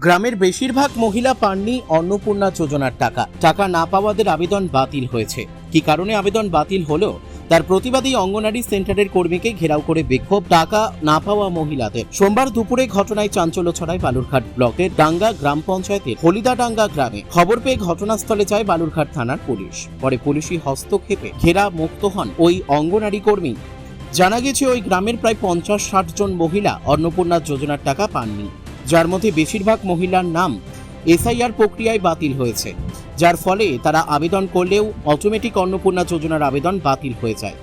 গ্রামের বেশিরভাগ মহিলা পাননি অন্নপূর্ণা যোজনার টাকা না পাওয়াদের আবেদন বাতিল হয়েছে। কি কারণে আবেদন বাতিল হলো তার প্রতিবাদী অঙ্গনারী সেন্টারের কর্মীকে ঘেরাও করে বিক্ষোভ টাকা না পাওয়া মহিলাদের। সোমবার দুপুরে ঘটনায় চাঞ্চল্য ছড়ায় বালুরঘাট ব্লকের ডাঙ্গা গ্রাম পঞ্চায়েতের হলিদাডাঙ্গা গ্রামে। খবর পেয়ে ঘটনাস্থলে যায় বালুরঘাট থানার পুলিশ। পরে পুলিশি হস্তক্ষেপে ঘেরা মুক্ত হন ওই অঙ্গনারী কর্মী। জানা গেছে ওই গ্রামের প্রায় 50-60 জন মহিলা অন্নপূর্ণা যোজনার টাকা পাননি, যার মধ্যে বেশিরভাগ মহিলার নাম এসআইআর প্রক্রিয়ায় বাতিল হয়েছে, যার ফলে তারা আবেদন করলেও অটোমেটিক অন্নপূর্ণা যোজনার আবেদন বাতিল হয়ে যায়।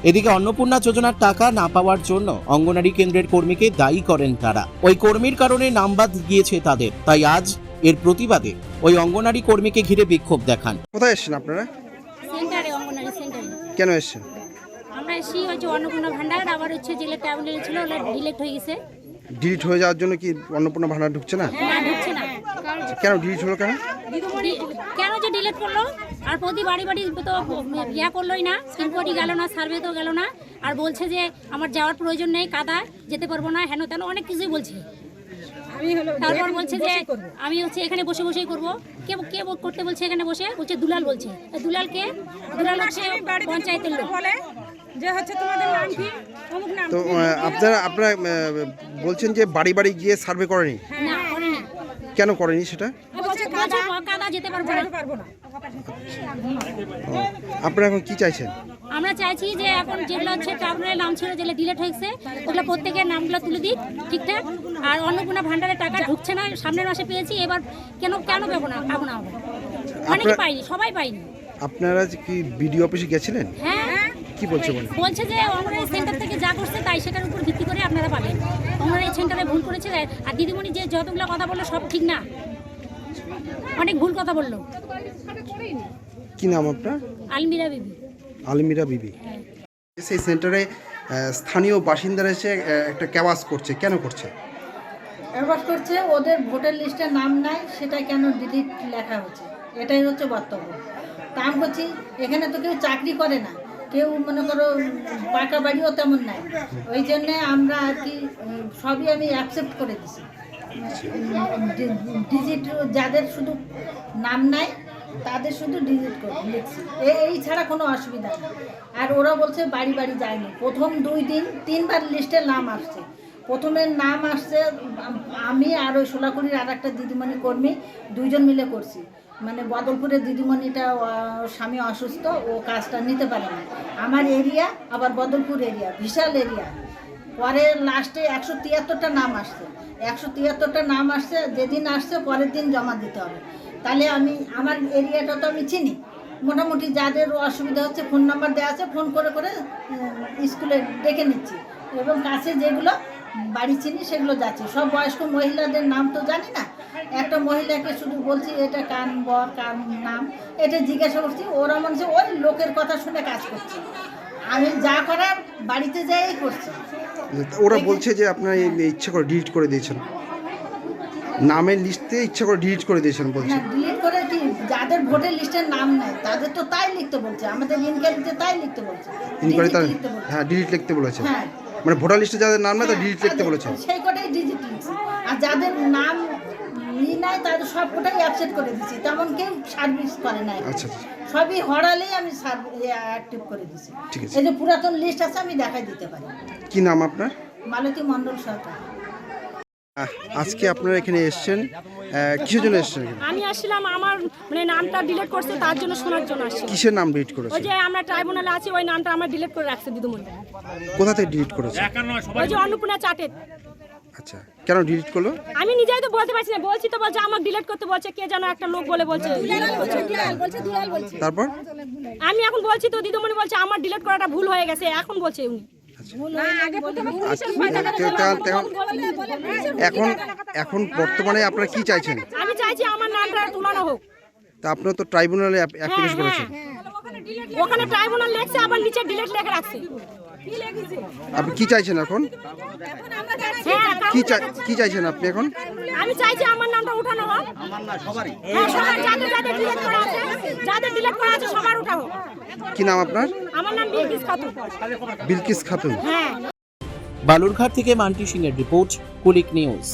এদিকে অন্নপূর্ণা যোজনার টাকা না পাওয়ার জন্য অঙ্গনারী কেন্দ্রের কর্মীকে দায়ী করেন তারা। ওই কর্মীর কারণে নাম বাদ গিয়েছে তাদের, তাই আজ এর প্রতিবাদে ওই অঙ্গনারী কর্মীকে ঘিরে বিক্ষোভ দেখান। কোথায় এসেছেন আপনারা? সেন্টারে, অঙ্গনারী সেন্টারে। কেন এসেছেন? আমরা এসি হচ্ছে অন্নপূর্ণা ভান্ডার, আবার হচ্ছে যেগুলো ট্যাবলেট ছিল ওগুলো ডিলেক্ট হয়ে গেছে। ডিলিট হয়ে যাওয়ার জন্য কি অন্নপূর্ণা ভান্ডার ঢুকছে না? না, ঢুকছে না। কেন ডিলিট হলো কেন? কেন যে ডিলেট করলো? আর প্রতি বাড়ি বাড়ি তো ইয়া করলোই না, ইনকোয়ারি গেল না, সার্ভে তো গেল না। আর বলছে যে আমার যাওয়ার প্রয়োজন নেই, কাদা যেতে পারবো না, হেন তেন অনেক কিছুই বলছে। তারপর বলছে যে আমি হচ্ছে এখানে বসে বসেই করবো। কে কে করতে বলছে এখানে বসে? বলছে দুলাল বলছে। দুলালকে? দুলাল হচ্ছে পঞ্চায়েতের লোক। তো আপনারা বলছেন যে বাড়ি বাড়ি গিয়ে সার্ভে করেনি? না, করেনি। কেন করেনি সেটা? কাদা যেতে পারবো না। আপনারা এখন কি চাইছেন? আমরা চাইছি যে এখন যেগুলো হচ্ছে ট্রাইব্যুনালের নাম ছিল, যেগুলো ডিলেট হয়েছে, ওগুলো প্রত্যেকের নামগুলো তুলে দিক ঠিকঠাক। আর অন্নপূর্ণা ভান্ডারের টাকা ঢুকছে না, সামনের মাসে পেয়েছি, এবার কেন পাবো না? অনেকে পাইনি, সবাই পাইনি। আপনারা কি বিডিও অফিসে গেছিলেন? হ্যাঁ। কি বলছে? বলছে যে অঙ্গনারী সেন্টার থেকে যা করছে তাই সেটার উপর ভিত্তি করে আপনারা পাবেন। অঙ্গনারী সেন্টারে ভুল করেছে, আর দিদিমণি যে যতগুলো কথা বললো সব ঠিক না, অনেক ভুল কথা বললো। কি নাম আপনার? আলমিরা বিবি। আলমিরা বিবি। সেই সেন্টারে স্থানীয় বাসিন্দারা এসে একটা ক্যাওয়াস করছে, কেন করছে? অ্যাডভার্ট করছে ওদের ভোটার লিস্টে নাম নাই, সেটা কেন ডিলিট লেখা হচ্ছে, এটাই হচ্ছে বক্তব্য। তা আমি বলছি এখানে তো কেউ চাকরি করে না, কেউ মনে করো পাকা বাড়িও তেমন নাই, ওই জন্যে আমরা আর কি সবই আমি অ্যাকসেপ্ট করে দিছি। ডিজিট যাদের শুধু নাম নাই তাদের শুধু ডিজিট করে লিখছি, এই ছাড়া কোনো অসুবিধা নেই। আর ওরা বলছে বাড়ি বাড়ি যায়নি, প্রথম 2-3 লিস্টে নাম আসছে। প্রথমে নাম আসছে আমি আর ওই সোলাকুড়ির আর একটা দিদিমণি কর্মী, দুইজন মিলে করছি। মানে বদলপুরের দিদিমণিটা স্বামী অসুস্থ, ও কাজটা নিতে পারে না। আমার এরিয়া আবার বদলপুর এরিয়া, বিশাল এরিয়া। পরে লাস্টে 173টা নাম আসছে। 173টা নাম আসছে, যেদিন আসছে পরের দিন জমা দিতে হবে। তাহলে আমার এরিয়াটা তো আমি চিনি, মোটামুটি যাদের অসুবিধা হচ্ছে ফোন নাম্বার দেওয়া আছে, ফোন করে করে স্কুলে ডেকে নিচ্ছি, এবং কাছে যেগুলো বাড়ি চিনি সেগুলো যাচ্ছি। সব বয়স্ক মহিলাদের নাম তো জানি না, একটা মহিলাকে শুধু বলছি এটা কার নাম, এটা জিজ্ঞাসা করছি। ওরা মনে হচ্ছে ওই লোকের কথা শুনে কাজ করছে, আমি যা করার বাড়িতে যাই করছি। ওরা বলছে যে আপনারা ইচ্ছা করে ডিলিট করে দিয়েছেন, নামের লিস্টে ইচ্ছা করে ডিলিট করে দিয়েছেন বলছে। না, ডিলিট করে কি, যাদের ভোটের লিস্টের নাম নাই তাদের তো তাই লিখতে বলছে, আমাদের ইনকোয়ারিতে তাই লিখতে বলছে। হ্যাঁ, ডিলিট লিখতে বলেছে। হ্যাঁ, মানে ভোটার লিস্টে যাদের নাম নাই তাদের ডিলিট লিখতে বলেছে। সেই কটাই ডিজিট লিখছি, আর যাদের নাম নাই তাদের সব কটাই অ্যাবসেন্ট করে দিচ্ছি। তেমন কেউ সার্ভিস করে নাই। আচ্ছা, সবই হরালেই আমি অ্যাক্টিভ করে দিচ্ছি। ঠিক আছে। এই যে পুরাতন লিস্ট আছে আমি দেখাই দিতে পারি। কি নাম আপনার? মালতী মণ্ডল সরকার। আজকে আপনারা এখানে এসেছেন, কিসের জন্য এসেছেন? আমি আসছিলাম আমার মানে নামটা ডিলিট করছে, তার জন্য শোনার জন্য আসছি। কিসের নাম ডিলিট করেছে? ওই যে আমরা ট্রাইব্যুনালে আছি, ওই নামটা আমার ডিলিট করে রাখছে দিদিমণি। কোথা থেকে ডিলিট করেছে? ওই যে অন্নপূর্ণা চাটে। আচ্ছা, কেন ডিলিট করলো? আমি নিজেই তো বলতে পারছি না, বলছি তো বলছে আমাকে ডিলিট করতে বলছে, কে যেন একটা লোক বলছে। তারপর আমি এখন বলছি তো দিদিমণি বলছে আমার ডিলিট করাটা ভুল হয়ে গেছে, এখন বলছে উনি। এখন বর্তমানে আপনারা কি চাইছেন? আমি চাইছি আমার নামটা তুলানো হোক। তা আপনারা তো ট্রাইব্যুনালে অ্যাপ্লিকেশন করেছেন, ওখানে ট্রাইব্যুনাল লেখছে, আবার নিচে ডিলিট লেখা রাখছে। আপনি কি চাইছেন এখন? কি চাইছেন আপনি এখন? আমি চাইছি আমার নামটা উঠানো হোক। যাদের ডিলিট করা আছে সবার উঠাও। কি নাম আপনার? আমার নাম বিলকিস খাতুন। বিলকিস খাতুন। হ্যাঁ। বালুরঘাট থেকে মান্টি সিং এর রিপোর্ট, কুলিক নিউজ।